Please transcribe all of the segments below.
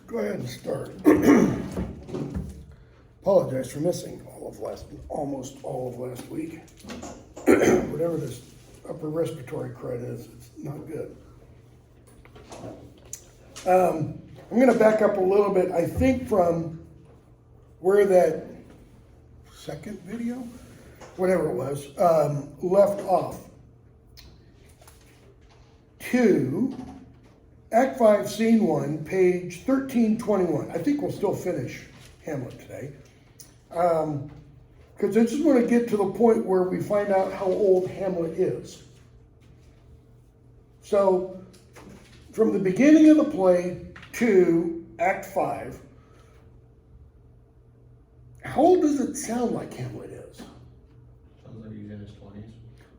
Go ahead and start. Apologize for missing almost all of last week. Whatever this upper respiratory crud is, it's not good. I'm going to back up a little bit. I think from where that second video, whatever it was, left off to Act 5, Scene 1, page 1321. I think we'll still finish Hamlet today. Because I just want to get to the point where we find out how old Hamlet is. So, from the beginning of the play to Act 5, how old does it sound like Hamlet is? Sounds like he's in his 20s.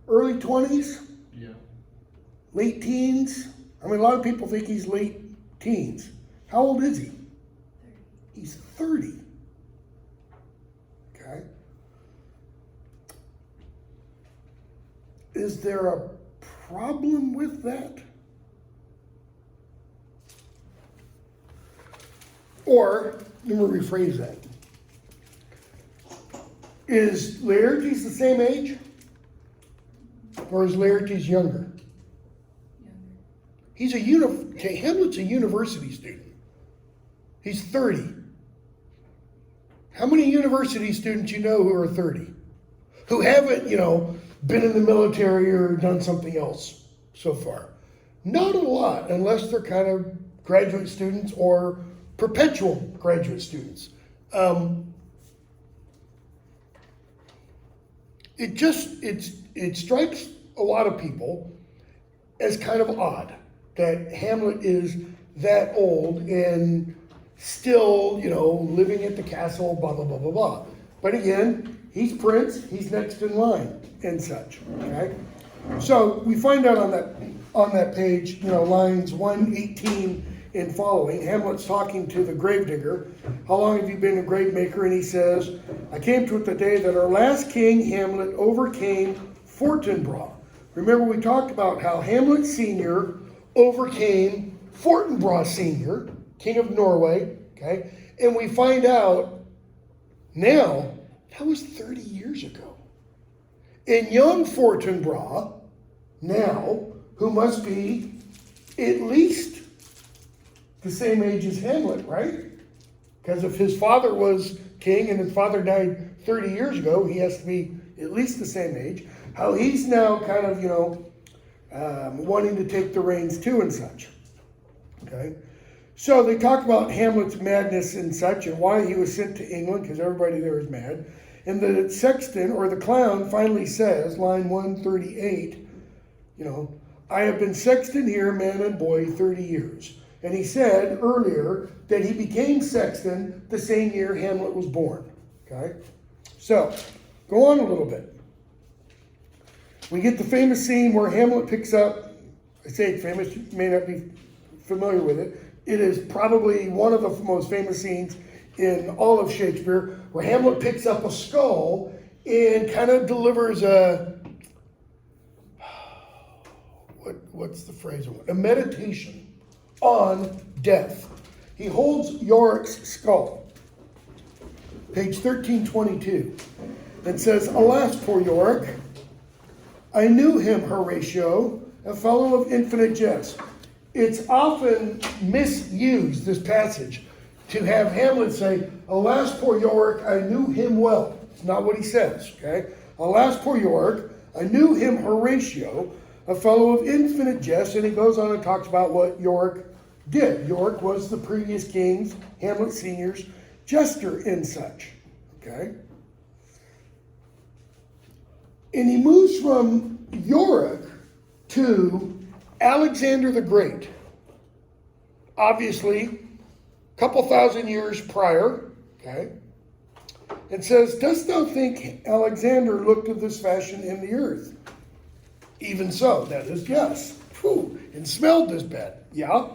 Early 20s? Yeah. Late teens? I mean, a lot of people think he's late teens. How old is he? 30. He's 30. Okay. Is there a problem with that? Or, let me rephrase that. Is Laertes the same age? Or is Laertes younger? Hamlet's a university student. He's 30. How many university students you know who are 30? Who haven't, been in the military or done something else so far? Not a lot, unless they're kind of graduate students or perpetual graduate students. It strikes a lot of people as kind of odd that Hamlet is that old and still, living at the castle, blah, blah, blah, blah, blah. But again, he's prince, he's next in line and such, okay? So we find out on that page, lines 118 and following, Hamlet's talking to the gravedigger. How long have you been a grave maker? And he says, I came to it the day that our last king, Hamlet, overcame Fortinbras. Remember, we talked about how Hamlet Sr. overcame Fortinbras Sr., king of Norway, okay? And we find out now, that was 30 years ago. And young Fortinbras, now, who must be at least the same age as Hamlet, right? Because if his father was king and his father died 30 years ago, he has to be at least the same age. How he's now kind of, wanting to take the reins too and such. Okay? So they talk about Hamlet's madness and such and why he was sent to England, because everybody there is mad. And the sexton, or the clown, finally says, line 138, I have been sexton here, man and boy, 30 years. And he said earlier that he became sexton the same year Hamlet was born. Okay? So, go on a little bit. We get the famous scene where Hamlet picks up, I say it's famous, you may not be familiar with it. It is probably one of the most famous scenes in all of Shakespeare, where Hamlet picks up a skull and kind of delivers what's the phrase? A meditation on death. He holds Yorick's skull, page 1322, and says, Alas, poor Yorick, I knew him, Horatio, a fellow of infinite jest. It's often misused, this passage, to have Hamlet say, Alas, poor Yorick, I knew him well. It's not what he says, okay? Alas, poor Yorick, I knew him, Horatio, a fellow of infinite jest, and he goes on and talks about what Yorick did. Yorick was the previous king's, Hamlet Sr.'s, jester and such, okay? And he moves from Yorick to Alexander the Great. Obviously, a couple thousand years prior, okay? And says, Dost thou think Alexander looked of this fashion in the earth? Even so, that is yes. Phew, and smelled this bad, yeah?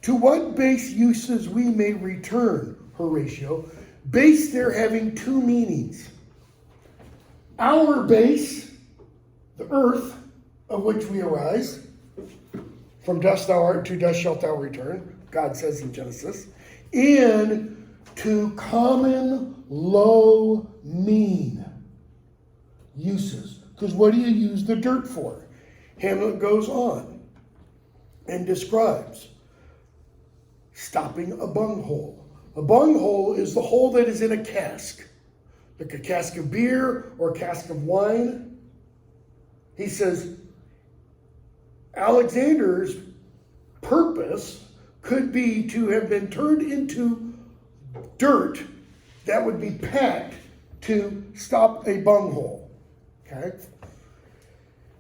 To what base uses we may return, Horatio? Base there having two meanings. Our base, the earth, of which we arise, from dust thou art, to dust shalt thou return. God says in Genesis, and to common, low, mean uses. Because what do you use the dirt for? Hamlet goes on and describes stopping a bunghole. A bunghole is the hole that is in a cask, like a cask of beer or a cask of wine. He says Alexander's purpose could be to have been turned into dirt that would be packed to stop a bunghole. Okay?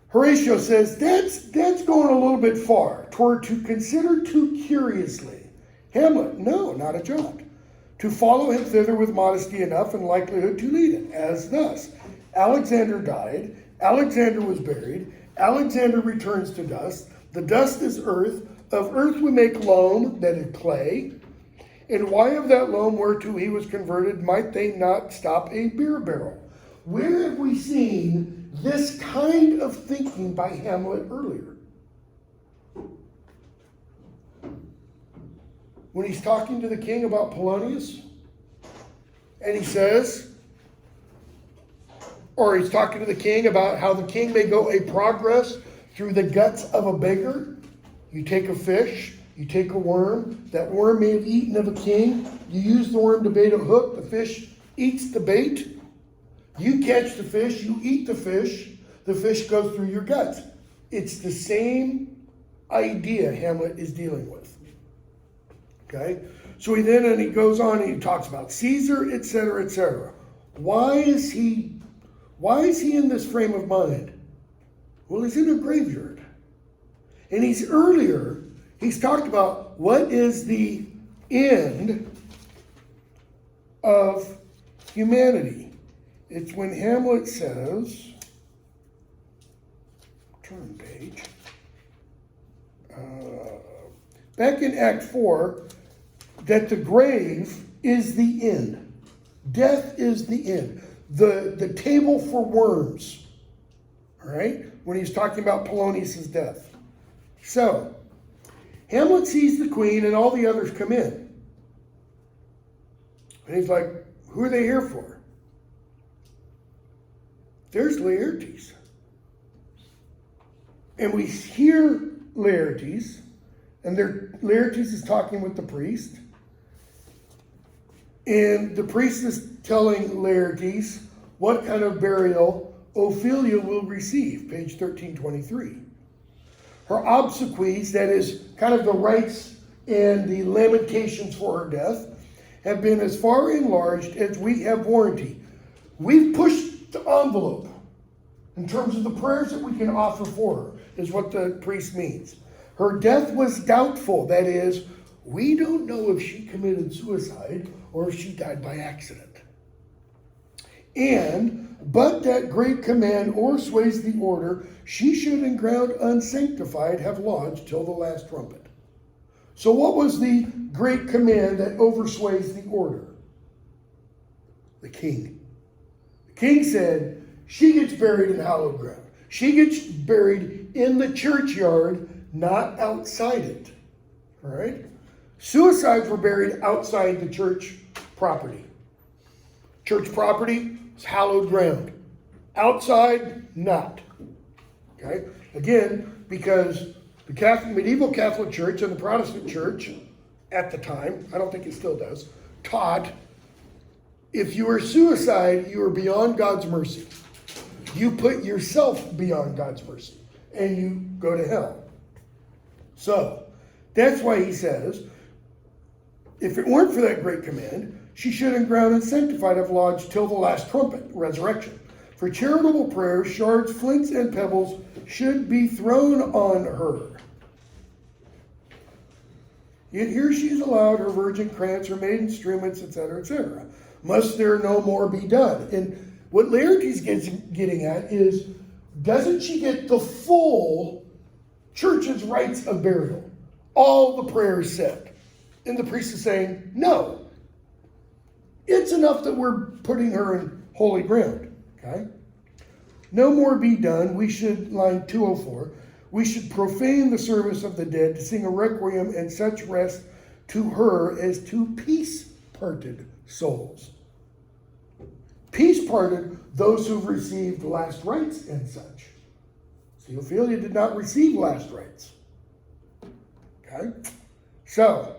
Horatio says that's going a little bit far toward to consider too curiously. Hamlet, no, not a jot. To follow him thither with modesty enough and likelihood to lead it, as thus. Alexander died, Alexander was buried, Alexander returns to dust, the dust is earth, of earth we make loam, that is clay, and why of that loam whereto he was converted might they not stop a beer barrel? Where have we seen this kind of thinking by Hamlet earlier? When he's talking to the king about Polonius, and he says, or he's talking to the king about how the king may go a progress through the guts of a beggar. You take a fish, you take a worm, that worm may have eaten of a king, you use the worm to bait a hook, the fish eats the bait, you catch the fish, you eat the fish goes through your guts. It's the same idea Hamlet is dealing with. Okay? So he goes on and he talks about Caesar, etc., etc. Why is he in this frame of mind? Well, he's in a graveyard. And he's talked about what is the end of humanity. It's when Hamlet says, turn page, back in Act 4, that the grave is the end. Death is the end. The table for worms. All right? When he's talking about Polonius' death. So, Hamlet sees the queen and all the others come in. And he's like, who are they here for? There's Laertes. And we hear Laertes, and Laertes is talking with the priest. And the priest is telling Laertes what kind of burial Ophelia will receive, page 1323. Her obsequies, that is kind of the rites and the lamentations for her death, have been as far enlarged as we have warranty. We've pushed the envelope in terms of the prayers that we can offer for her, is what the priest means. Her death was doubtful, that is, we don't know if she committed suicide or if she died by accident. But that great command o'ersways the order, she should in ground unsanctified have lodged till the last trumpet. So what was the great command that oversways the order? The king. The king said, she gets buried in hallowed ground. She gets buried in the churchyard, not outside it. All right? Suicides were buried outside the church property. Church property is hallowed ground. Outside, not. Okay? Again, because the medieval Catholic Church and the Protestant Church at the time, I don't think it still does, taught if you were suicide, you were beyond God's mercy. You put yourself beyond God's mercy and you go to hell. So, that's why he says, if it weren't for that great command, she should in ground and sanctified have lodged till the last trumpet, resurrection. For charitable prayers, shards, flints, and pebbles should be thrown on her. Yet here she is allowed her virgin krantz, her maiden struments, etc., etc. Must there no more be done? And what Laertes gets getting at is, doesn't she get the full church's rites of burial? All the prayers said. And the priest is saying, no. It's enough that we're putting her in holy ground. Okay? No more be done. We should, line 204, we should profane the service of the dead to sing a requiem and such rest to her as two peace-parted souls. Peace-parted, those who've received last rites and such. See, Ophelia did not receive last rites. Okay? So,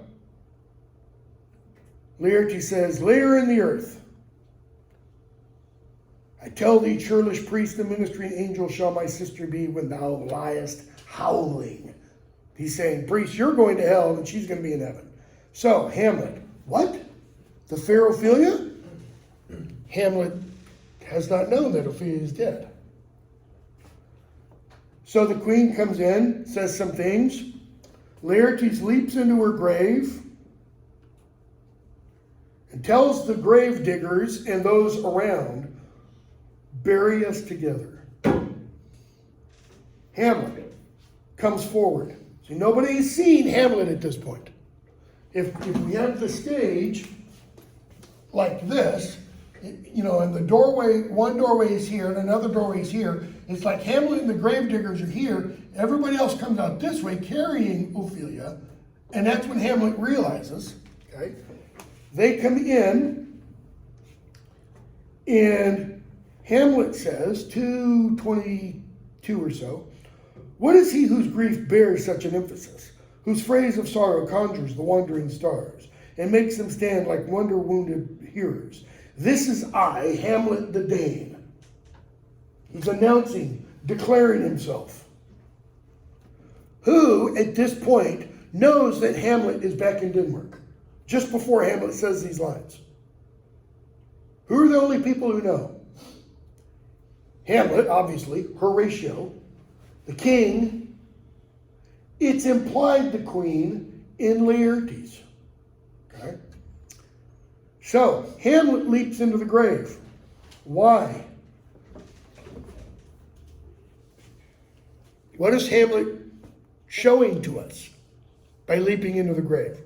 Laertes says, later in the earth, I tell thee, churlish priest, the ministering angel shall my sister be when thou liest howling. He's saying, priest, you're going to hell and she's going to be in heaven. So, Hamlet, what? The fair Ophelia? Hamlet has not known that Ophelia is dead. So the queen comes in, says some things. Laertes leaps into her grave and tells the grave diggers and those around, bury us together. Hamlet comes forward. See, nobody has seen Hamlet at this point. If we have the stage like this, you know, and the doorway, one doorway is here and another doorway is here, it's like Hamlet and the gravediggers are here, everybody else comes out this way carrying Ophelia, and that's when Hamlet realizes, okay, they come in, and Hamlet says, 2:22 or so, what is he whose grief bears such an emphasis, whose phrase of sorrow conjures the wandering stars, and makes them stand like wonder-wounded hearers? This is I, Hamlet the Dane. He's announcing, declaring himself. Who, at this point, knows that Hamlet is back in Denmark, just before Hamlet says these lines. Who are the only people who know? Hamlet, obviously, Horatio, the king. It's implied the queen in Laertes. Okay? So, Hamlet leaps into the grave. Why? What is Hamlet showing to us by leaping into the grave?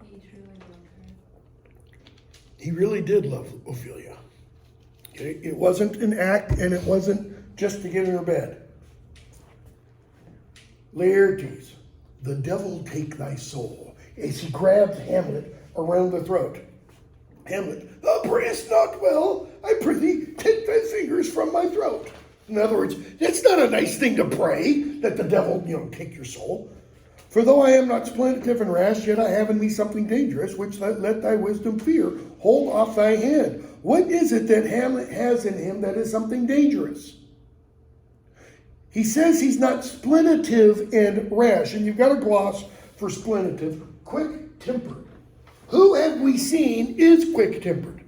He truly loved her. He really did love Ophelia. Okay? It wasn't an act, and it wasn't just to get in her bed. Laertes, the devil take thy soul, as he grabs Hamlet around the throat. Hamlet, thou prayest not well. I prithee, take thy fingers from my throat. In other words, that's not a nice thing to pray, that the devil, take your soul. For though I am not splenitive and rash, yet I have in me something dangerous, which let thy wisdom fear. Hold off thy hand. What is it that Hamlet has in him that is something dangerous? He says he's not splenitive and rash, and you've got a gloss for splenitive, quick-tempered. Who have we seen is quick-tempered?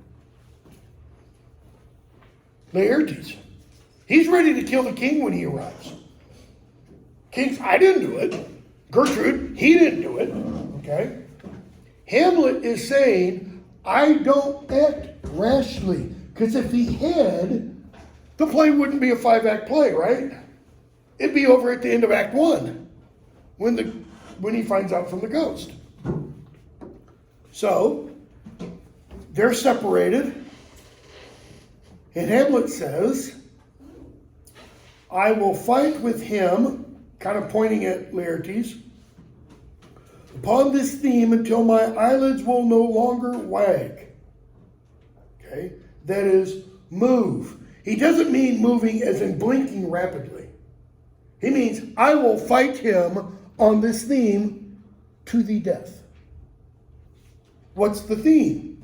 Laertes. He's ready to kill the king when he arrives. King's, I didn't do it. Gertrude, he didn't do it. Okay? Hamlet is saying, I don't act rashly. Because if he had, the play wouldn't be a 5-act play, right? It'd be over at the end of Act 1 when he finds out from the ghost. So, they're separated. And Hamlet says, I will fight with him, kind of pointing at Laertes, upon this theme until my eyelids will no longer wag. Okay? That is, move. He doesn't mean moving as in blinking rapidly. He means, I will fight him on this theme to the death. What's the theme?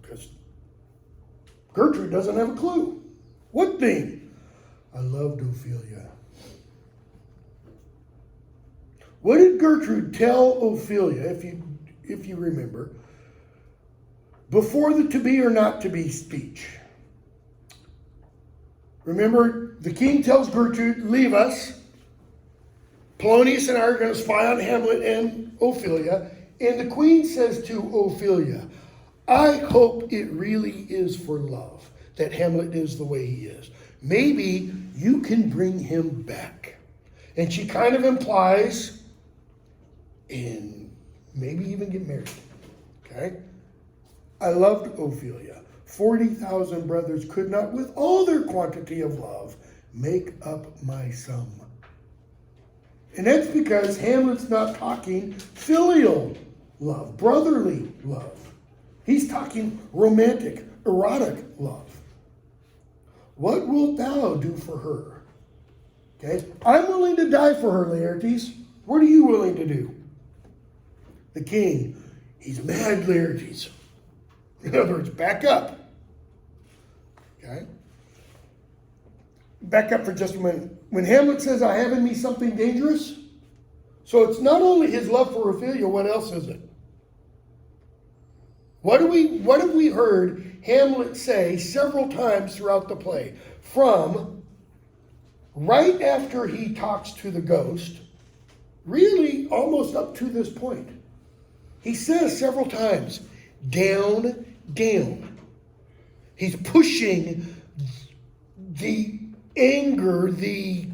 Because Gertrude doesn't have a clue. What theme? I loved Ophelia. What did Gertrude tell Ophelia, if you remember, before the to be or not to be speech? Remember, the king tells Gertrude, leave us. Polonius and I are going to spy on Hamlet and Ophelia. And the queen says to Ophelia, I hope it really is for love that Hamlet is the way he is. Maybe you can bring him back. And she kind of implies, and maybe even get married. Okay? I loved Ophelia. 40,000 brothers could not, with all their quantity of love, make up my sum. And that's because Hamlet's not talking filial love, brotherly love. He's talking romantic, erotic love. What wilt thou do for her? Okay, I'm willing to die for her, Laertes. What are you willing to do? The king, he's mad, Laertes. In other words, back up. Okay? Back up for just a minute. When Hamlet says, I have in me something dangerous, so it's not only his love for Ophelia, what else is it? What have we heard Hamlet say several times throughout the play? From right after he talks to the ghost, really almost up to this point. He says several times, down, down. He's pushing the anger, the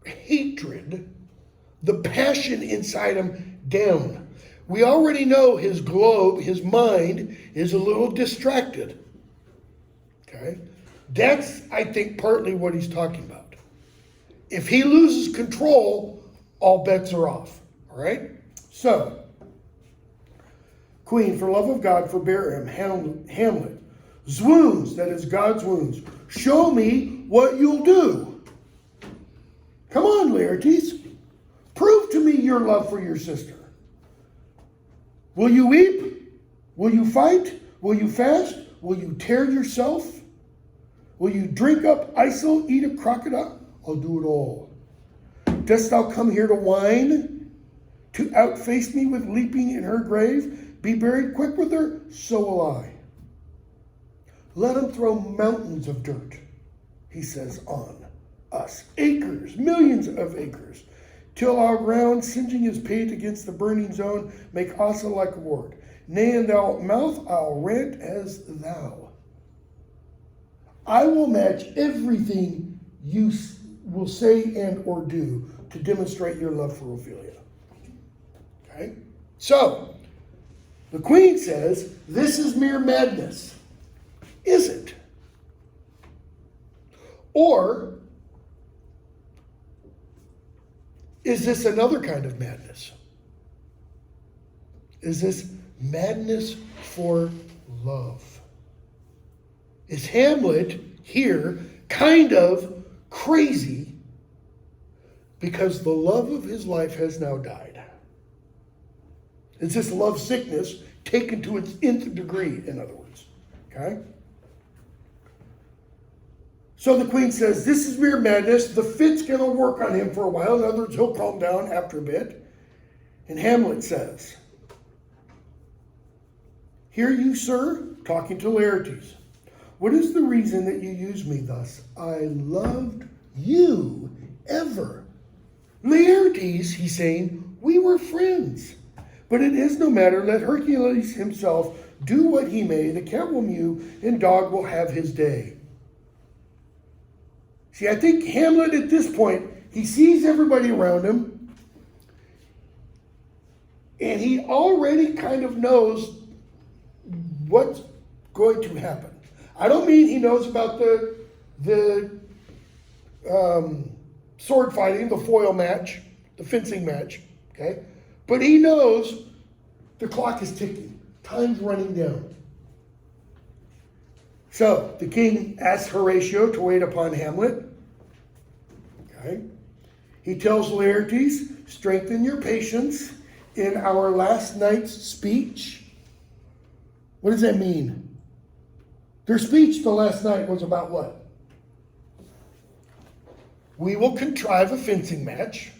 hatred, the passion inside him down. We already know his globe, his mind is a little distracted. Okay? That's, I think, partly what he's talking about. If he loses control, all bets are off. All right? So, Queen, for love of God, forbear him, Hamlet. Swoons, that is God's wounds. Show me what you'll do. Come on, Laertes. Prove to me your love for your sister. Will you weep? Will you fight? Will you fast? Will you tear yourself? Will you drink up Isel, eat a crocodile? I'll do it all. Dost thou come here to whine? To outface me with leaping in her grave? Be buried quick with her? So will I. Let him throw mountains of dirt, he says, on us. Acres, millions of acres. Till our ground, singeing his pate against the burning zone, make Asa like a ward. Nay, in thou mouth I'll rant as thou. I will match everything you will say and or do to demonstrate your love for Ophelia. Okay? So, the queen says, this is mere madness. Is it? Or is this another kind of madness? Is this madness for love? Is Hamlet here kind of crazy because the love of his life has now died? Is this love sickness taken to its nth degree, in other words? Okay? So the queen says, this is mere madness. The fit's going to work on him for a while. In other words, he'll calm down after a bit. And Hamlet says, hear you, sir, talking to Laertes. What is the reason that you use me thus? I loved you ever. Laertes, he's saying, we were friends. But it is no matter. Let Hercules himself do what he may. The cat will mew and dog will have his day. See, I think Hamlet at this point, he sees everybody around him, and he already kind of knows what's going to happen. I don't mean he knows about the sword fighting, the foil match, the fencing match, okay? But he knows the clock is ticking. Time's running down. So, the king asks Horatio to wait upon Hamlet. Okay? He tells Laertes, strengthen your patience in our last night's speech. What does that mean? Their speech the last night was about what? We will contrive a fencing match,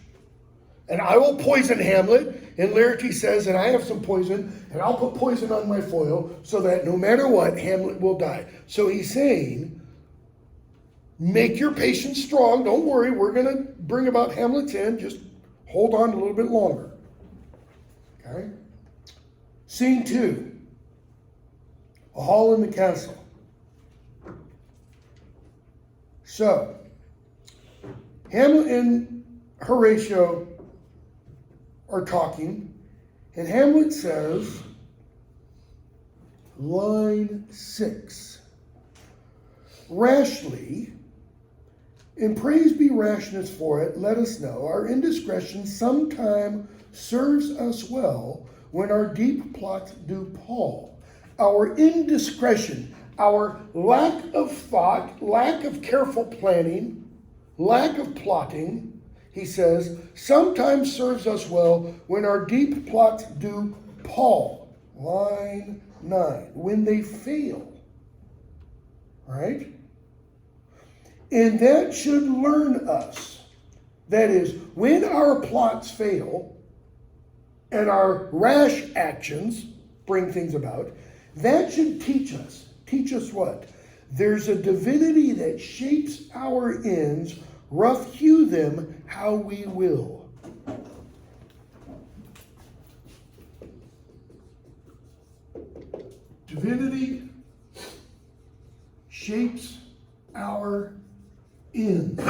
and I will poison Hamlet. And Laertes says, and I have some poison, and I'll put poison on my foil so that no matter what, Hamlet will die. So he's saying, make your patience strong. Don't worry, we're going to bring about Hamlet's end. Just hold on a little bit longer. Okay? Scene 2. A hall in the castle. So, Hamlet and Horatio are talking, and Hamlet says, line 6, rashly, and praise be rashness for it, let us know, our indiscretion sometime serves us well, when our deep plots do pall. Our indiscretion, our lack of thought, lack of careful planning, lack of plotting, he says, sometimes serves us well when our deep plots do pall. Line 9. When they fail. Right? And that should learn us. That is, when our plots fail and our rash actions bring things about, that should teach us. Teach us what? There's a divinity that shapes our ends, rough hew them how we will. Divinity shapes our ends.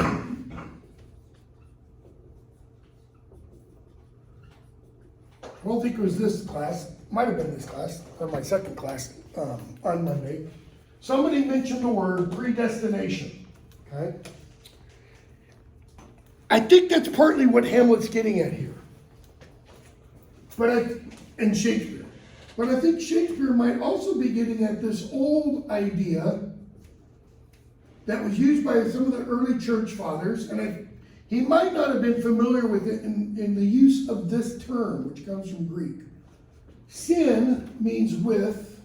I don't think it was this class, might have been this class, or my second class on Monday. Somebody mentioned the word predestination, okay? I think that's partly what Hamlet's getting at here. And Shakespeare. But I think Shakespeare might also be getting at this old idea that was used by some of the early church fathers, and he might not have been familiar with it in the use of this term, which comes from Greek. Sin means with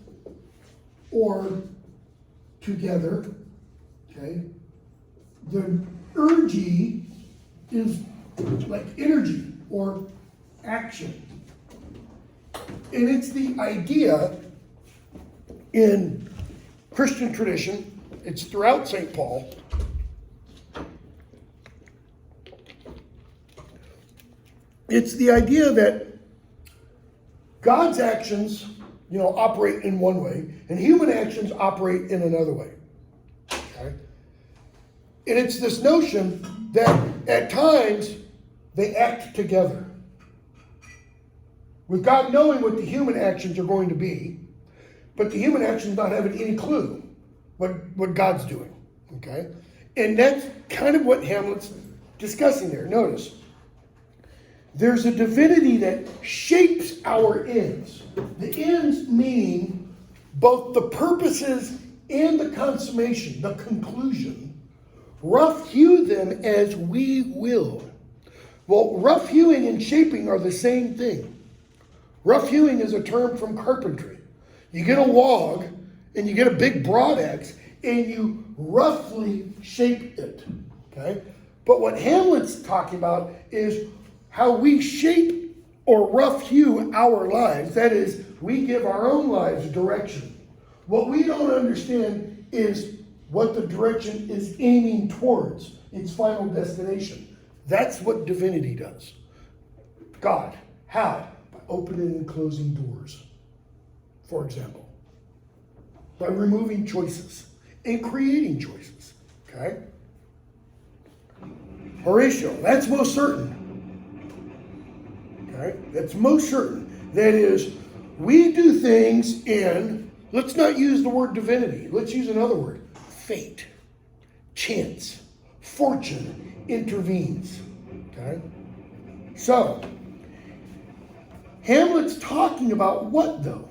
or together, okay? The ergy is like energy or action. And it's the idea in Christian tradition, it's throughout St. Paul, it's the idea that God's actions, operate in one way, and human actions operate in another way. Okay? And it's this notion that at times they act together. With God knowing what the human actions are going to be, but the human actions not having any clue what God's doing. Okay? And that's kind of what Hamlet's discussing there. Notice, there's a divinity that shapes our ends. The ends meaning both the purposes and the consummation, the conclusion. Rough hew them as we will. Well, rough hewing and shaping are the same thing. Rough hewing is a term from carpentry. You get a log and you get a big broadaxe and you roughly shape it. Okay? But what Hamlet's talking about is how we shape or rough hew our lives. That is, we give our own lives direction. What we don't understand is what the direction is aiming towards, its final destination. That's what divinity does. God. How? By opening and closing doors, for example. By removing choices and creating choices. Okay? Horatio, that's most certain. Okay? That's most certain. That is, we do things in, let's not use the word divinity. Let's use another word. Fate. Chance. Fortune intervenes. Okay? So, Hamlet's talking about what though?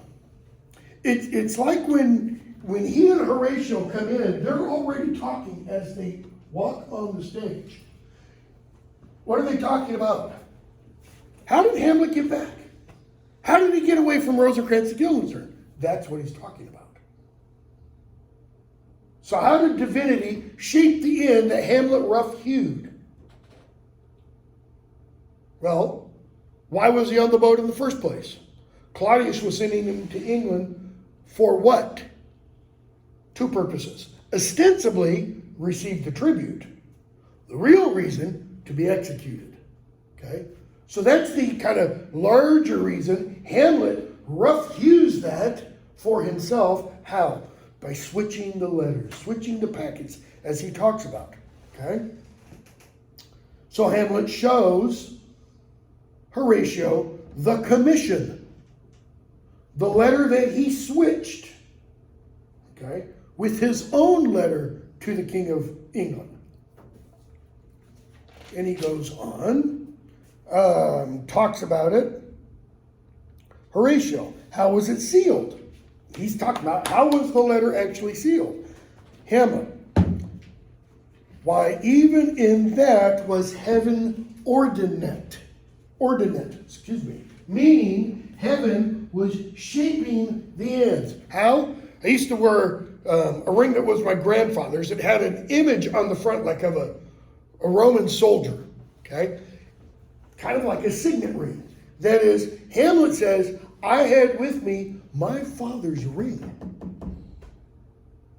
It's like when he and Horatio come in, they're already talking as they walk on the stage. What are they talking about? How did Hamlet get back? How did he get away from Rosencrantz and Guildenstern? That's what he's talking about. So how did divinity shape the end that Hamlet rough-hewed? Well, why was he on the boat in the first place? Claudius was sending him to England for what? Two purposes. Ostensibly, receive the tribute. The real reason, to be executed. Okay? So that's the kind of larger reason Hamlet rough-hews that for himself. How? By switching the letters, switching the packets, as he talks about. Okay? So Hamlet shows Horatio the commission, the letter that he switched, okay, with his own letter to the King of England. And he goes on, talks about it. Horatio, how was it sealed? He's talking about how was the letter actually sealed? Hamlet, why even in that was heaven ordinate, meaning heaven was shaping the ends. How? I used to wear a ring that was my grandfather's. It had an image on the front like of a Roman soldier, okay? Kind of like a signet ring. That is, Hamlet says, I had with me my father's ring.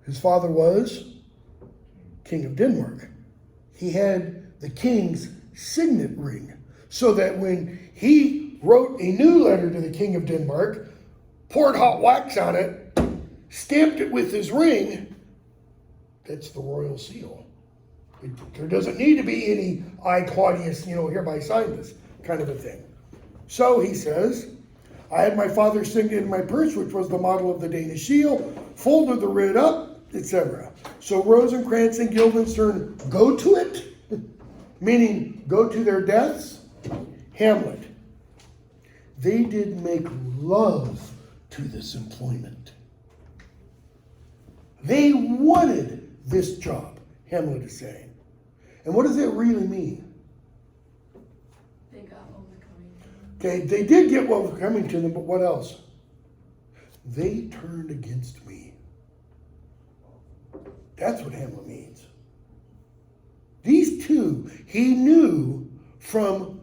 His father was King of Denmark. He had the king's signet ring, so that when he wrote a new letter to the King of Denmark, poured hot wax on it, stamped it with his ring, that's the royal seal. There doesn't need to be any, I, Claudius, hereby sign this kind of a thing. So he says, I had my father signet in my purse, which was the model of the Danish seal, folded the writ up, etc. So Rosencrantz and Guildenstern go to it, meaning go to their deaths. Hamlet, they did make love to this employment. They wanted this job, Hamlet is saying. And what does that really mean? They got overcoming. Okay, they did get what was coming to them, but what else? They turned against me. That's what Hamlet means. These two, he knew from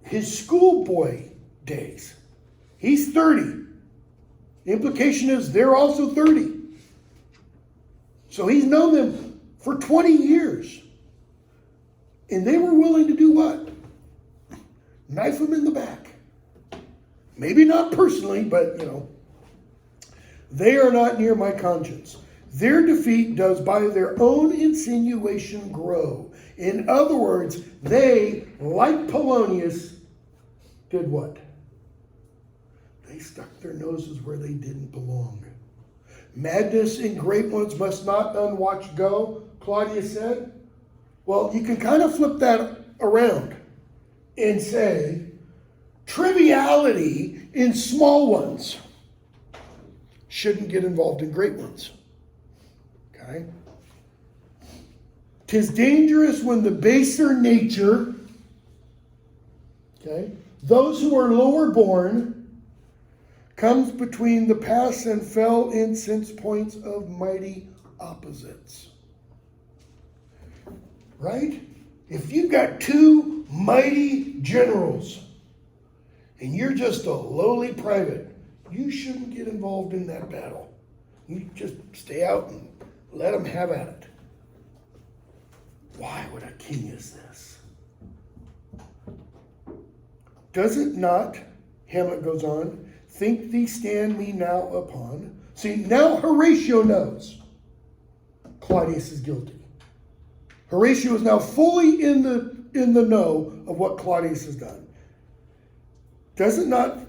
his schoolboy days. He's 30. The implication is they're also 30. So he's known them for 20 years. And they were willing to do what? Knife him in the back. Maybe not personally, but they are not near my conscience. Their defeat does by their own insinuation grow. In other words, they, like Polonius, did what? They stuck their noses where they didn't belong. Madness in great ones must not unwatched go, Claudius said. Well, you can kind of flip that around and say, triviality in small ones shouldn't get involved in great ones. Okay? 'Tis dangerous when the baser nature, okay, those who are lower born, comes between the pass and fell incense points of mighty opposites. Right? If you've got two mighty generals and you're just a lowly private, you shouldn't get involved in that battle. You just stay out and let them have at it. Why would a king is this? Does it not, Hamlet goes on, think thee stand me now upon? See, now Horatio knows Claudius is guilty. Horatio is now fully in the know of what Claudius has done. Does it not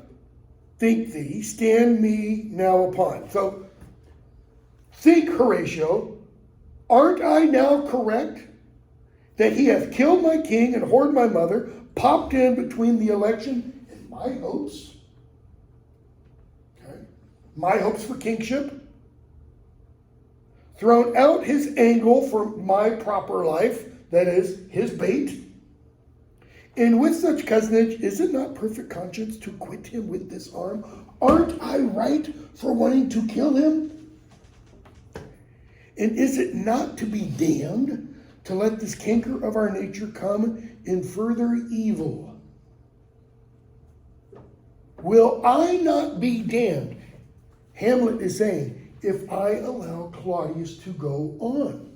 think thee stand me now upon? So, think, Horatio, aren't I now correct that he hath killed my king and whored my mother, popped in between the election and my hopes? Okay. My hopes for kingship? Thrown out his angle for my proper life, that is, his bait. And with such cozenage, is it not perfect conscience to quit him with this arm? Aren't I right for wanting to kill him? And is it not to be damned to let this canker of our nature come in further evil? Will I not be damned? Hamlet is saying, if I allow Claudius to go on.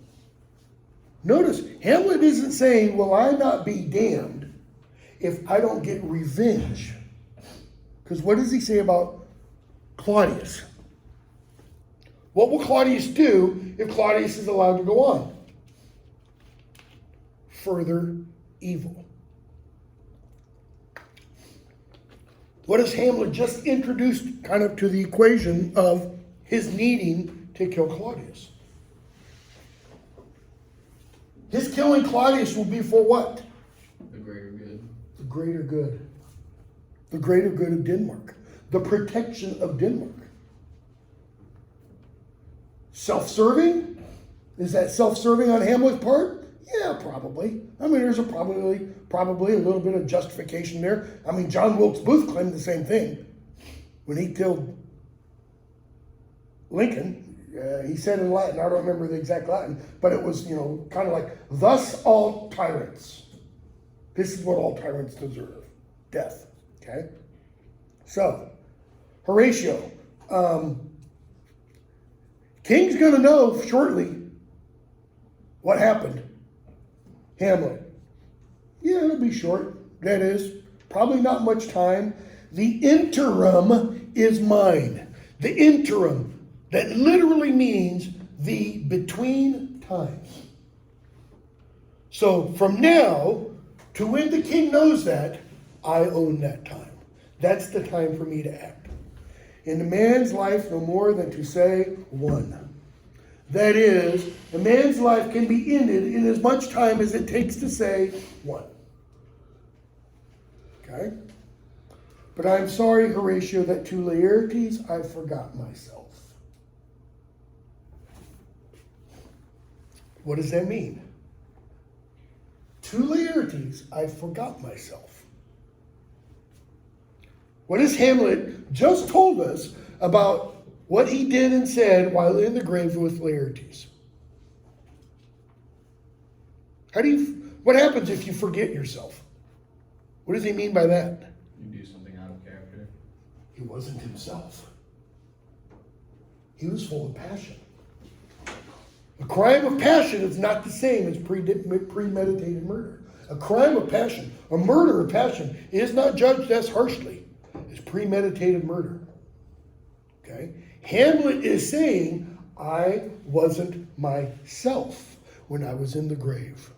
Notice, Hamlet isn't saying, will I not be damned if I don't get revenge? Because what does he say about Claudius? What will Claudius do if Claudius is allowed to go on? Further evil. What has Hamlet just introduced kind of to the equation of his needing to kill Claudius? His killing Claudius will be for what? The greater good. The greater good. The greater good of Denmark. the protection of Denmark. Self-serving? Is that self-serving on Hamlet's part? Yeah, probably. I mean, there's probably a little bit of justification there. I mean, John Wilkes Booth claimed the same thing when he killed Lincoln. He said in Latin, I don't remember the exact Latin, but it was, kind of like, thus all tyrants. This is what all tyrants deserve, death, okay? So, Horatio, King's gonna know shortly what happened. Hamlet. Yeah, it'll be short. That is, probably not much time. The interim is mine. The interim, that literally means the between times. So from now to when the king knows that, I own that time. That's the time for me to act. In a man's life, no more than to say one. That is, a man's life can be ended in as much time as it takes to say one. Okay? But I'm sorry, Horatio, that to Laertes I forgot myself. What does that mean? To Laertes I forgot myself. What has Hamlet just told us about what he did and said while in the grave with Laertes? What happens if you forget yourself? What does he mean by that? You do something out of character. He wasn't himself. He was full of passion. A crime of passion is not the same as premeditated murder. A crime of passion, a murder of passion, is not judged as harshly as premeditated murder. Okay? Hamlet is saying, I wasn't myself when I was in the grave.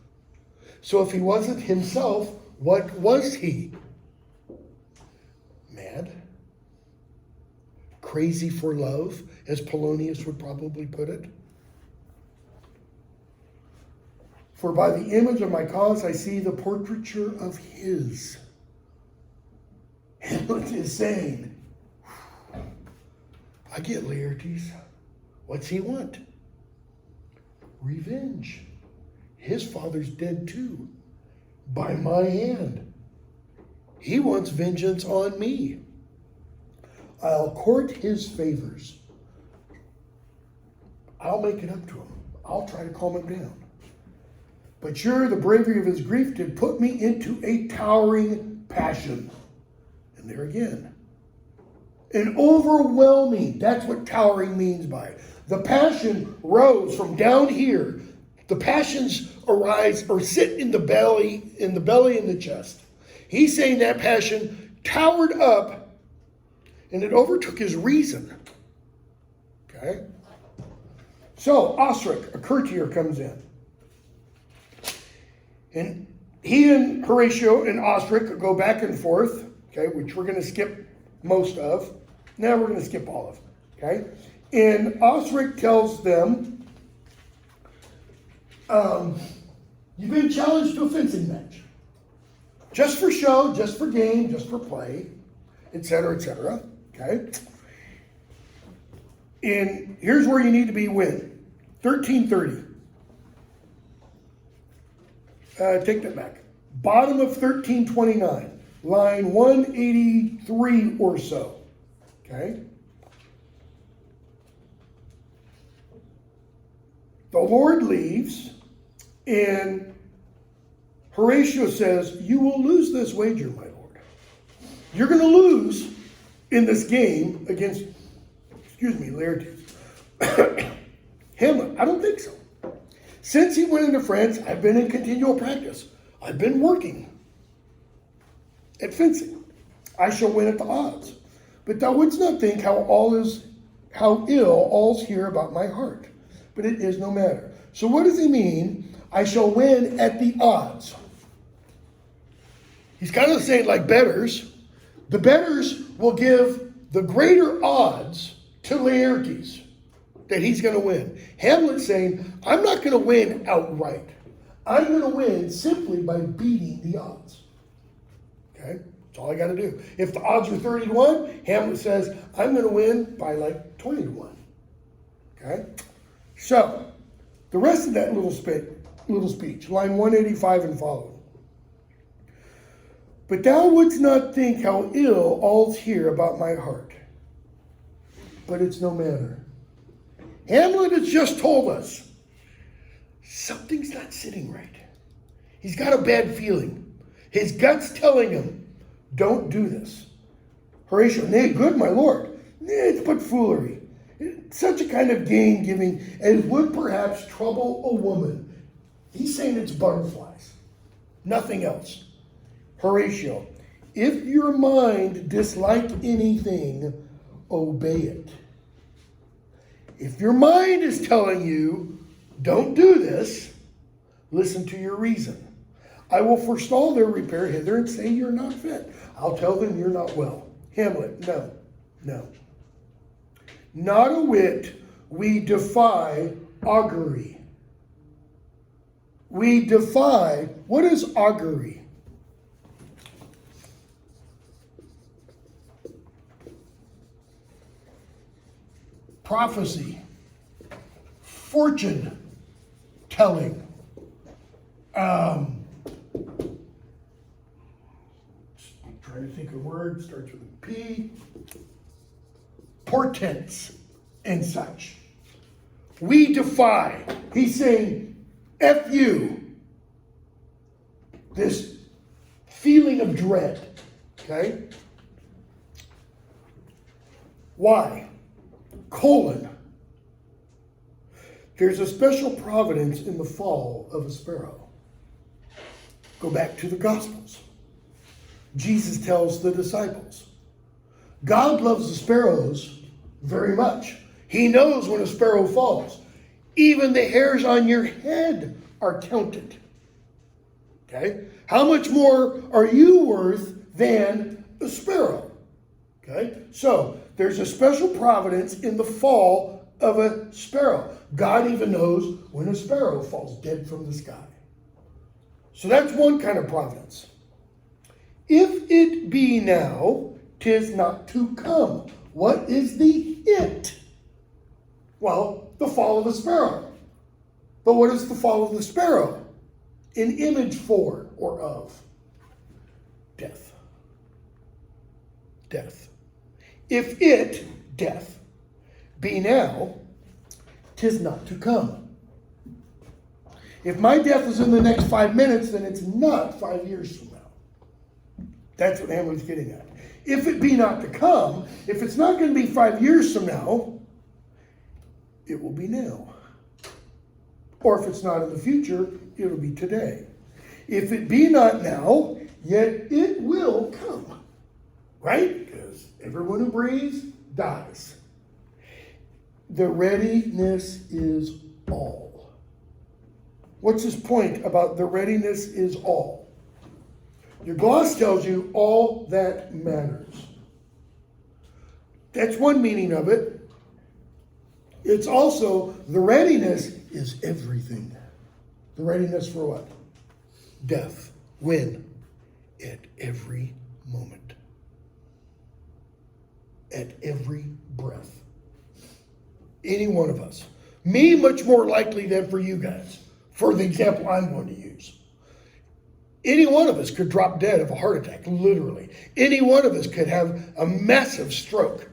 So if he wasn't himself, what was he? Mad? Crazy for love, as Polonius would probably put it? For by the image of my cause I see the portraiture of his. Hamlet is saying, I get Laertes. What's he want? Revenge. His father's dead too, by my hand. He wants vengeance on me. I'll court his favors. I'll make it up to him. I'll try to calm him down. But sure, the bravery of his grief did put me into a towering passion. And there again, an overwhelming, that's what towering means by. The passion rose from down here. The passions arise or sit in the belly and the chest. He's saying that passion towered up and it overtook his reason. Okay? So, Osric, a courtier, comes in. And he and Horatio and Osric go back and forth, okay, which we're going to skip most of. Now we're going to skip all of, okay? And Osric tells them, you've been challenged to a fencing match. Just for show, just for game, just for play, etc., okay? And here's where you need to be win. 1330. Take that back. Bottom of 1329, line 183 or so. Okay? The Lord leaves, and Horatio says, you will lose this wager, my lord. You're going to lose in this game against, Laertes. Hamlet, I don't think so. Since he went into France, I've been in continual practice. I've been working at fencing. I shall win at the odds. But thou wouldst not think how ill all's here about my heart. But it is no matter. So what does he mean? I shall win at the odds. He's kind of saying like bettors. The bettors will give the greater odds to Laertes that he's going to win. Hamlet's saying, I'm not going to win outright. I'm going to win simply by beating the odds. Okay? That's all I got to do. If the odds are 30 to 1, Hamlet says, I'm going to win by like 20 to 1. Okay? So, the rest of that little speech, line 185 and following. But thou wouldst not think how ill all's here about my heart. But it's no matter. Hamlet has just told us something's not sitting right. He's got a bad feeling. His gut's telling him, don't do this. Horatio, nay, good, my lord. It's but foolery. It's such a kind of gain giving as would perhaps trouble a woman. He's saying it's butterflies, nothing else. Horatio, if your mind dislike anything, obey it. If your mind is telling you, don't do this, listen to your reason. I will forestall their repair hither and say you're not fit. I'll tell them you're not well. Hamlet, no. Not a whit, we defy augury. We defy, what is augury? Prophecy, fortune telling, I'm trying to think of a word, starts with a P, portents and such. We defy. He's saying, F you. This feeling of dread, okay? Why? There's a special providence in the fall of a sparrow. Go back to the Gospels. Jesus tells the disciples, God loves the sparrows very much. He knows when a sparrow falls. Even the hairs on your head are counted. Okay? How much more are you worth than a sparrow? Okay? So, there's a special providence in the fall of a sparrow. God even knows when a sparrow falls dead from the sky. So that's one kind of providence. If it be now, 'tis not to come. What is the it? Well, the fall of a sparrow. But what is the fall of the sparrow? An image for or of death. Death. If it, death, be now, 'tis not to come. If my death is in the next 5 minutes, then it's not 5 years from now. That's what Hamlet's getting at. If it be not to come, if it's not going to be 5 years from now, it will be now. Or if it's not in the future, it'll be today. If it be not now, yet it will come. Right? Because everyone who breathes dies. The readiness is all. What's his point about the readiness is all? Your gloss tells you all that matters. That's one meaning of it. It's also the readiness is everything. The readiness for what? Death. When? At every moment. At every breath. Any one of us. Me, much more likely than for you guys. For the example I'm going to use. Any one of us could drop dead of a heart attack, literally. Any one of us could have a massive stroke.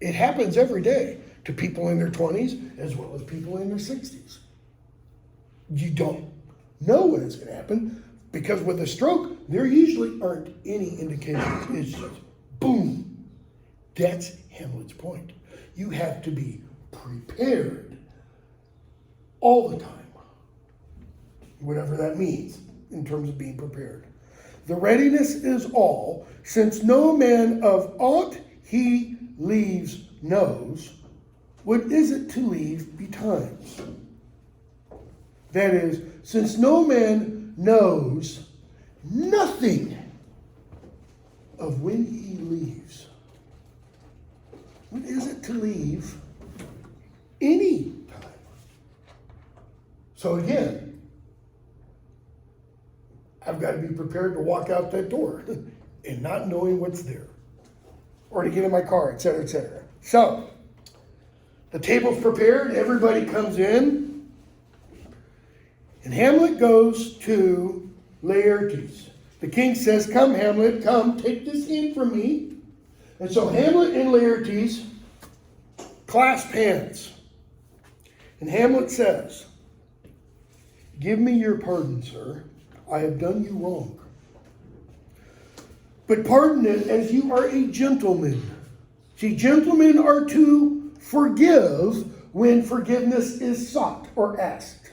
It happens every day to people in their 20s as well as people in their 60s. You don't know when it's going to happen because with a stroke, there usually aren't any indications. It's just boom. That's Hamlet's point. You have to be prepared all the time. Whatever that means in terms of being prepared. The readiness is all, since no man of aught he leaves knows, what is it to leave betimes? That is, since no man knows nothing of when he leaves, what is it to leave any time? So again, I've got gotta be prepared to walk out that door and not knowing what's there. Or to get in my car, et cetera, et cetera. So, the table's prepared, everybody comes in, and Hamlet goes to Laertes. The king says, "Come, Hamlet, come, take this hand from me." And so Hamlet and Laertes clasp hands. And Hamlet says, "Give me your pardon, sir. I have done you wrong. But pardon it as you are a gentleman." See, gentlemen are to forgive when forgiveness is sought or asked.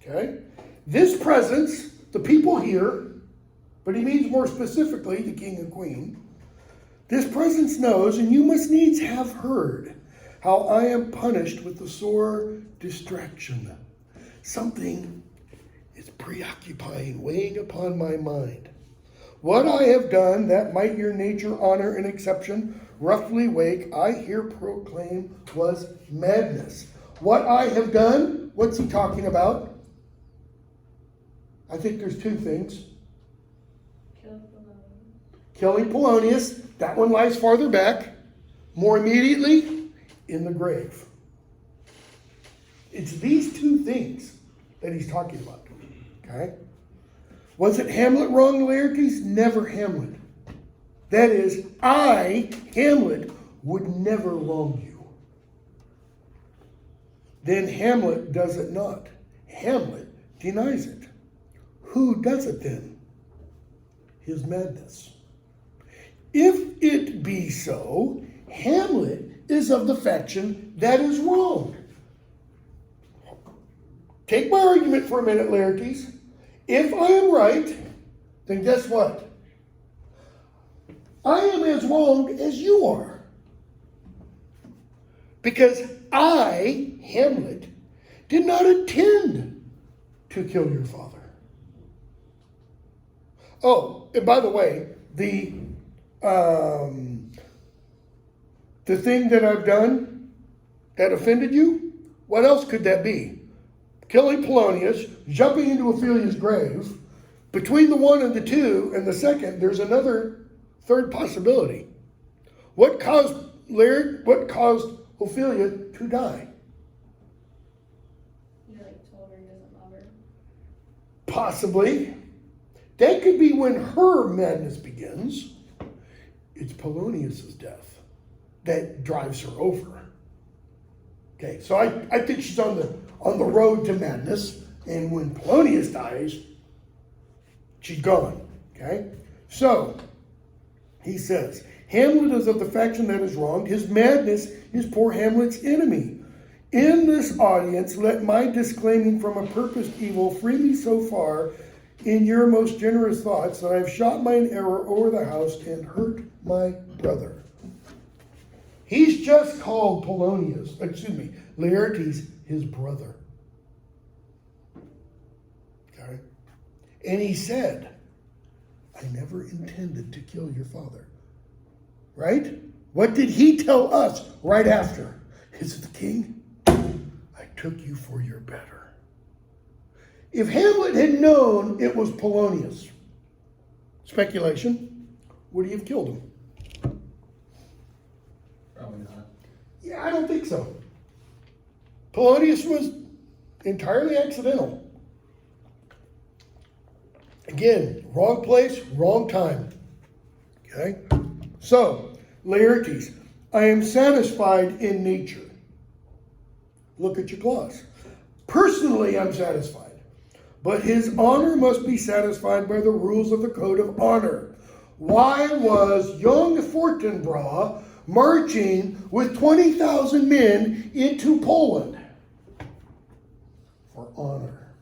Okay? This presence, the people here, but he means more specifically the king and queen, this presence knows, and you must needs have heard, how I am punished with the sore distraction. Something is preoccupying, weighing upon my mind. What I have done, that might your nature honor and exception roughly wake, I here proclaim was madness. What I have done, what's he talking about? I think there's two things. Killing Polonius, that one lies farther back. More immediately, in the grave. It's these two things that he's talking about. Okay? Was it Hamlet wrong, Laertes? Never Hamlet. That is, I, Hamlet, would never wrong you. Then Hamlet does it not. Hamlet denies it. Who does it then? His madness. If it be so, Hamlet is of the faction that is wrong. Take my argument for a minute, Laertes. If I am right, then guess what? I am as wrong as you are. Because I, Hamlet, did not intend to kill your father. Oh, and by the way, the thing that I've done that offended you, what else could that be? Killing Polonius, jumping into Ophelia's grave. Between the one and the two and the second, there's another third possibility. What caused Ophelia to die? You told her he doesn't love her. Possibly. That could be when her madness begins. It's Polonius's death that drives her over. Okay, so I think she's on the road to madness, and when Polonius dies, she's gone. Okay? So, he says, Hamlet is of the faction that is wronged. His madness is poor Hamlet's enemy. In this audience, let my disclaiming from a purposed evil free me so far in your most generous thoughts that I have shot mine error over the house and hurt my brother. He's just called Laertes, his brother. Okay? And he said, I never intended to kill your father. Right? What did he tell us right after? Is it the king? I took you for your better. If Hamlet had known it was Polonius, speculation, would he have killed him? Probably not. Yeah, I don't think so. Polonius was entirely accidental. Again, wrong place, wrong time. Okay? So, Laertes, I am satisfied in nature. Look at your clause. Personally, I'm satisfied. But his honor must be satisfied by the rules of the code of honor. Why was young Fortinbras marching with 20,000 men into Poland? For honor.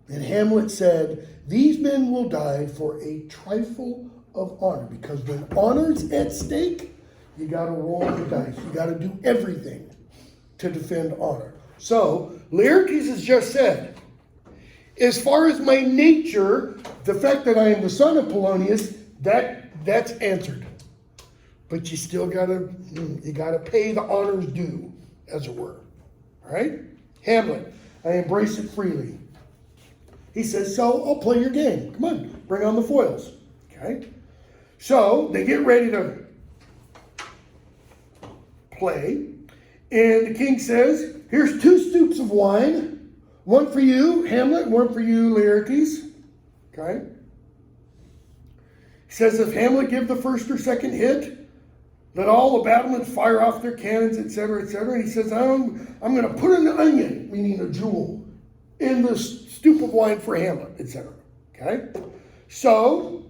And Hamlet said, these men will die for a trifle of honor. Because when honor's at stake, you got to roll the dice. You got to do everything to defend honor. So, Laertes has just said, as far as my nature, the fact that I am the son of Polonius, that's answered. But you still gotta pay the honors due, as it were. All right? Hamlet, I embrace it freely. He says, so I'll play your game. Come on, bring on the foils. Okay? So they get ready to play. And the king says, here's 2 stoups of wine. One for you, Hamlet, one for you, Laertes. Okay? He says, if Hamlet give the first or second hit, let all the battlements fire off their cannons, etc., etc. And he says, I'm going to put an onion, meaning a jewel, in the stoup of wine for Hamlet, etc. Okay? So,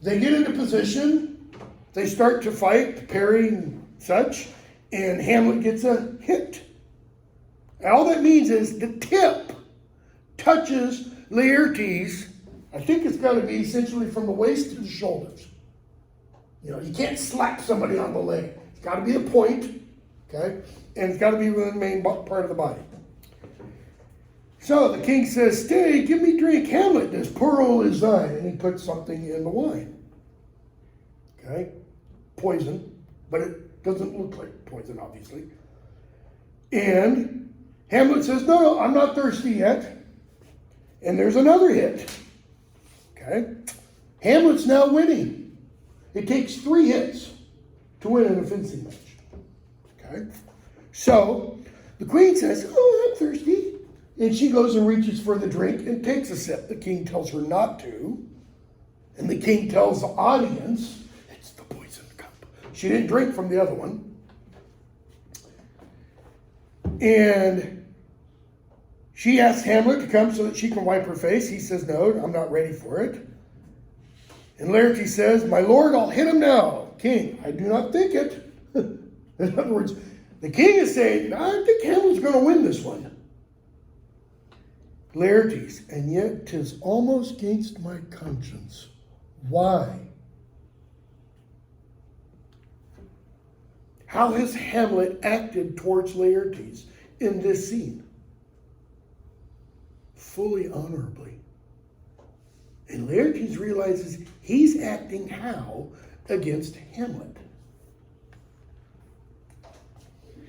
they get into position. They start to fight, parry and such. And Hamlet gets a hit. And all that means is the tip touches Laertes. I think it's got to be essentially from the waist to the shoulders. You know, you can't slap somebody on the leg. It's got to be a point, okay? And it's got to be within the main part of the body. So the king says, stay, give me drink. Hamlet, this pearl is thine. And he puts something in the wine. Okay? Poison, but it doesn't look like poison, obviously. And Hamlet says, no, I'm not thirsty yet. And there's another hit. Okay? Hamlet's now winning. It takes 3 hits to win in a fencing match. Okay? So, the queen says, oh, I'm thirsty. And she goes and reaches for the drink and takes a sip. The king tells her not to. And the king tells the audience, it's the poisoned cup. She didn't drink from the other one. And she asks Hamlet to come so that she can wipe her face. He says, no, I'm not ready for it. And Laertes says, my lord, I'll hit him now. King, I do not think it. In other words, the king is saying, I think Hamlet's going to win this one. Laertes, and yet 'tis almost against my conscience. Why? How has Hamlet acted towards Laertes in this scene? Fully honorably. And Laertes realizes he's acting how against Hamlet.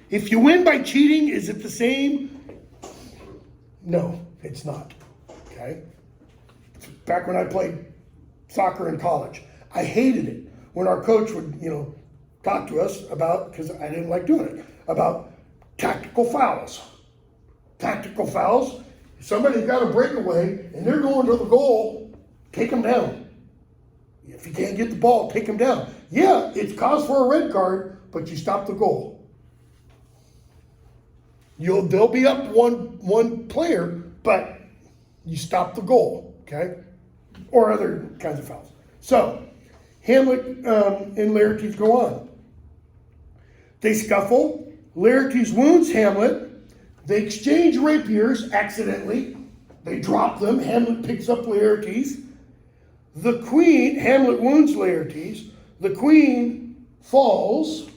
If you win by cheating, is it the same? No, it's not. Okay? Back when I played soccer in college, I hated it when our coach would, talk to us about, because I didn't like doing it, about tactical fouls. Tactical fouls, if somebody's got a breakaway and they're going to the goal, take them down. If you can't get the ball, take them down. Yeah, it's cause for a red card, but you stop the goal. They'll be up one player, but you stop the goal, okay? Or other kinds of fouls. So, Hamlet and Laertes go on. They scuffle. Laertes wounds Hamlet. They exchange rapiers accidentally. They drop them. Hamlet picks up Laertes. The queen, Hamlet wounds Laertes. The queen falls.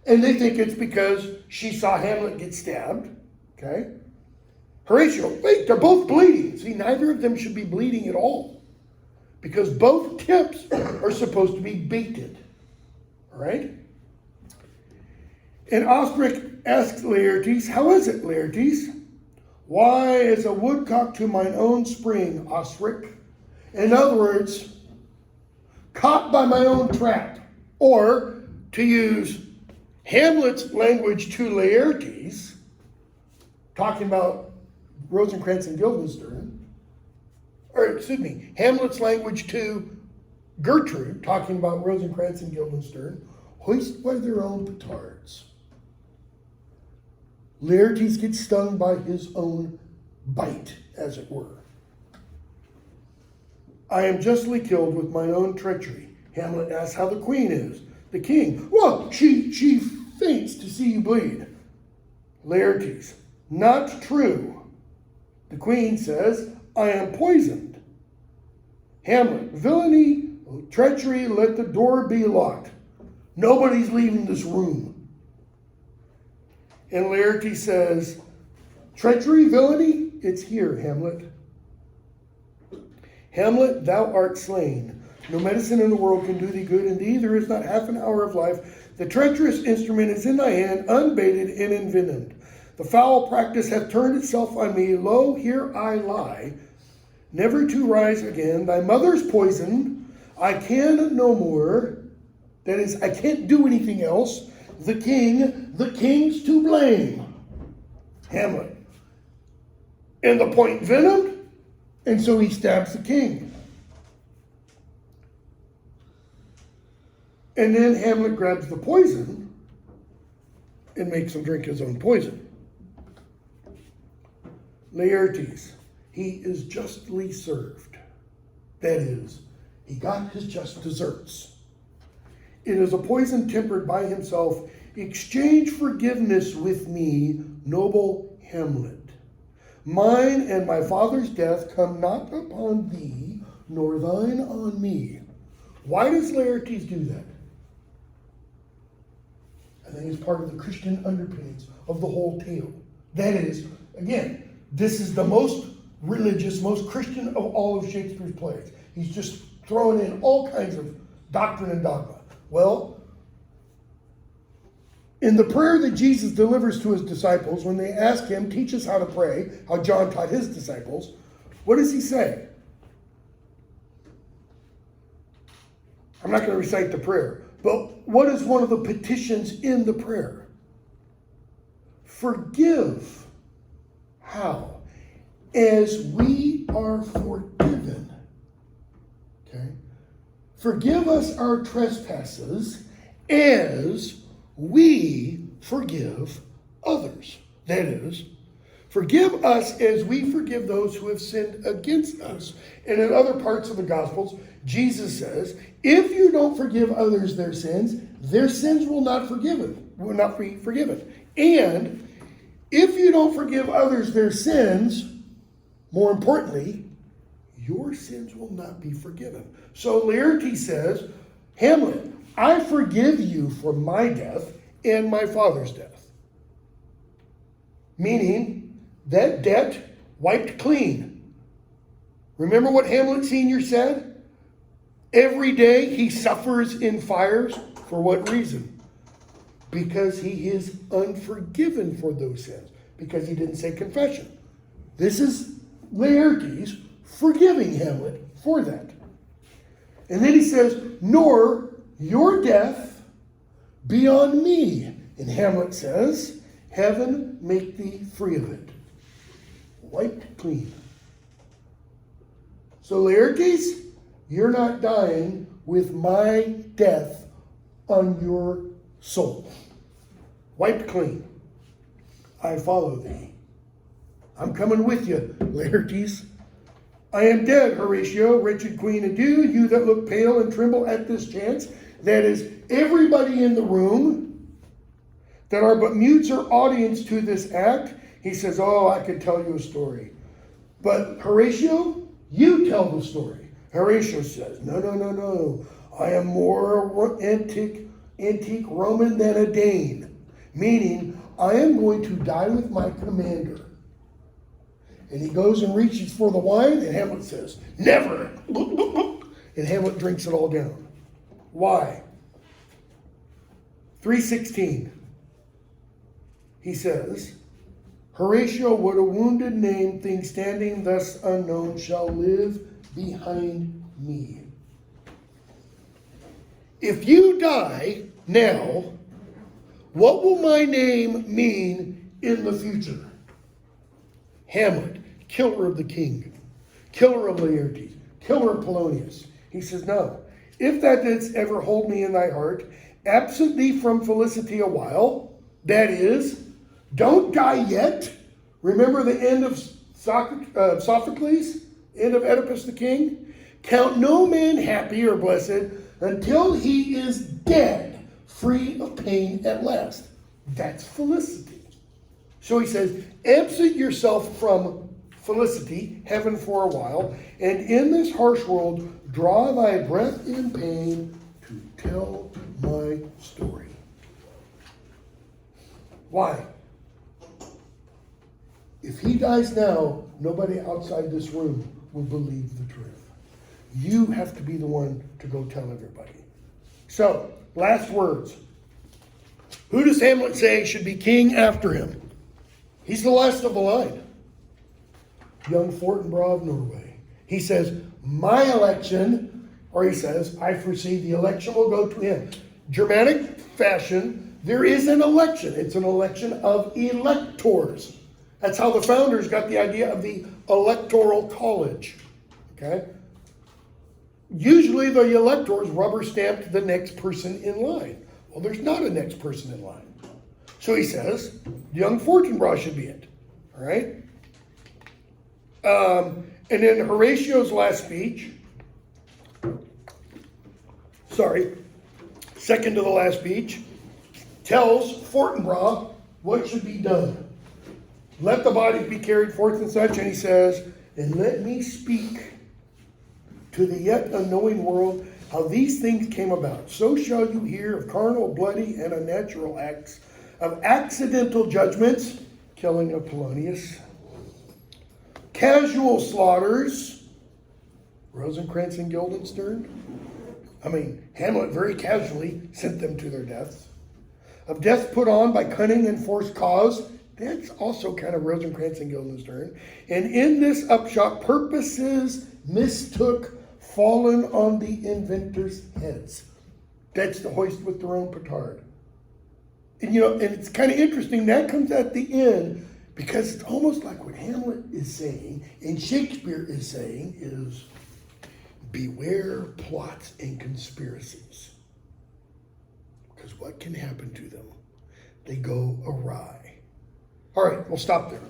And they think it's because she saw Hamlet get stabbed. Okay? Horatio, wait, they're both bleeding. See, neither of them should be bleeding at all. Because both tips are supposed to be baited. All right? And Osric asks Laertes, how is it, Laertes? Why, as a woodcock to mine own spring, Osric. In other words, caught by my own trap. Or, to use Hamlet's language to Laertes, talking about Rosencrantz and Guildenstern, Hamlet's language to Gertrude, talking about Rosencrantz and Guildenstern, hoist by their own petards. Laertes gets stung by his own bite, as it were. I am justly killed with mine own treachery. Hamlet asks how the queen is. The king, well, she faints to see you bleed. Laertes, not true. The queen says, I am poisoned. Hamlet, villainy, treachery, let the door be locked. Nobody's leaving this room. And Laertes says, treachery, villainy, it's here, Hamlet. Hamlet, thou art slain. No medicine in the world can do thee good. Indeed, there is not half an hour of life. The treacherous instrument is in thy hand, unbaited and envenomed. The foul practice hath turned itself on me. Lo, here I lie, never to rise again. Thy mother's poison, I can no more. That is, I can't do anything else. The king's to blame. Hamlet. And the point venomed, and so he stabs the king. And then Hamlet grabs the poison and makes him drink his own poison. Laertes, he is justly served. That is, he got his just deserts. It is a poison tempered by himself. Exchange forgiveness with me, noble Hamlet. Mine and my father's death come not upon thee, nor thine on me. Why does Laertes do that? I think it's part of the Christian underpinnings of the whole tale. That is, again, this is the most religious, most Christian of all of Shakespeare's plays. He's just throwing in all kinds of doctrine and dogma. Well, in the prayer that Jesus delivers to his disciples, when they ask him, teach us how to pray, how John taught his disciples, what does he say? I'm not going to recite the prayer, but what is one of the petitions in the prayer? Forgive. How? As we are forgiven. Okay? Forgive us our trespasses as we forgive others. That is, forgive us as we forgive those who have sinned against us. And in other parts of the Gospels, Jesus says, if you don't forgive others their sins will not be forgiven. And if you don't forgive others their sins, more importantly, your sins will not be forgiven. So Laertes says, Hamlet, I forgive you for my death and my father's death. Meaning, that debt wiped clean. Remember what Hamlet Sr. said? Every day he suffers in fires. For what reason? Because he is unforgiven for those sins. Because he didn't say confession. This is Laertes forgiving Hamlet for that. And then he says, nor your death be on me. And Hamlet says, heaven make thee free of it. Wiped clean. So Laertes, you're not dying with my death on your soul. Wiped clean. I follow thee. I'm coming with you, Laertes. I am dead, Horatio, wretched queen, adieu, you that look pale and tremble at this chance. That is, everybody in the room that are but mutes or audience to this act, he says, oh, I could tell you a story. But Horatio, you tell the story. Horatio says, no. I am more antique Roman than a Dane. Meaning, I am going to die with my commander. And he goes and reaches for the wine, and Hamlet says, never. And Hamlet drinks it all down. Why? 3:16. He says, Horatio, what a wounded name, thing standing thus unknown, shall live behind me. If you die now, what will my name mean in the future? Hamlet, killer of the king, killer of Laertes, killer of Polonius. He says, no. If thou didst ever hold me in thy heart, absent thee from felicity a while, that is, don't die yet. Remember the end of Sophocles, end of Oedipus the king? Count no man happy or blessed until he is dead, free of pain at last. That's felicity. So he says, absent yourself from felicity, heaven for a while, and in this harsh world, draw thy breath in pain to tell my story. Why? If he dies now, nobody outside this room will believe the truth. You have to be the one to go tell everybody. So, last words. Who does Hamlet say should be king after him? He's the last of the line. Young Fortinbras of Norway. He says, my election, or he says, I foresee the election will go to him. Germanic fashion, there is an election. It's an election of electors. That's how the founders got the idea of the electoral college. Okay? Usually the electors rubber stamped the next person in line. Well, there's not a next person in line. So he says, young Fortinbras should be it. All right? And then Horatio's last speech, second to the last speech, tells Fortinbras what should be done. Let the bodies be carried forth and such, and he says, and let me speak to the yet unknowing world how these things came about. So shall you hear of carnal, bloody, and unnatural acts, of accidental judgments, killing of Polonius, casual slaughters, Rosencrantz and Guildenstern. I mean, Hamlet very casually sent them to their deaths. Of death put on by cunning and forced cause, that's also kind of Rosencrantz and Guildenstern. And in this upshot, purposes mistook, fallen on the inventors' heads. That's the hoist with their own petard. And and it's kind of interesting, that comes at the end, because it's almost like what Hamlet is saying and Shakespeare is saying is, beware plots and conspiracies. Because what can happen to them? They go awry. All right, we'll stop there.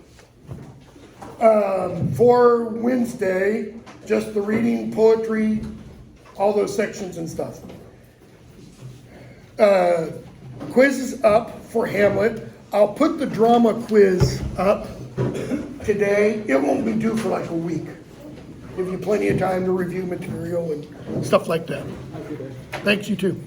For Wednesday, just the reading, poetry, all those sections and stuff. Quiz is up for Hamlet. I'll put the drama quiz up today. It won't be due for like a week. Give you plenty of time to review material and stuff like that. Thanks, you too.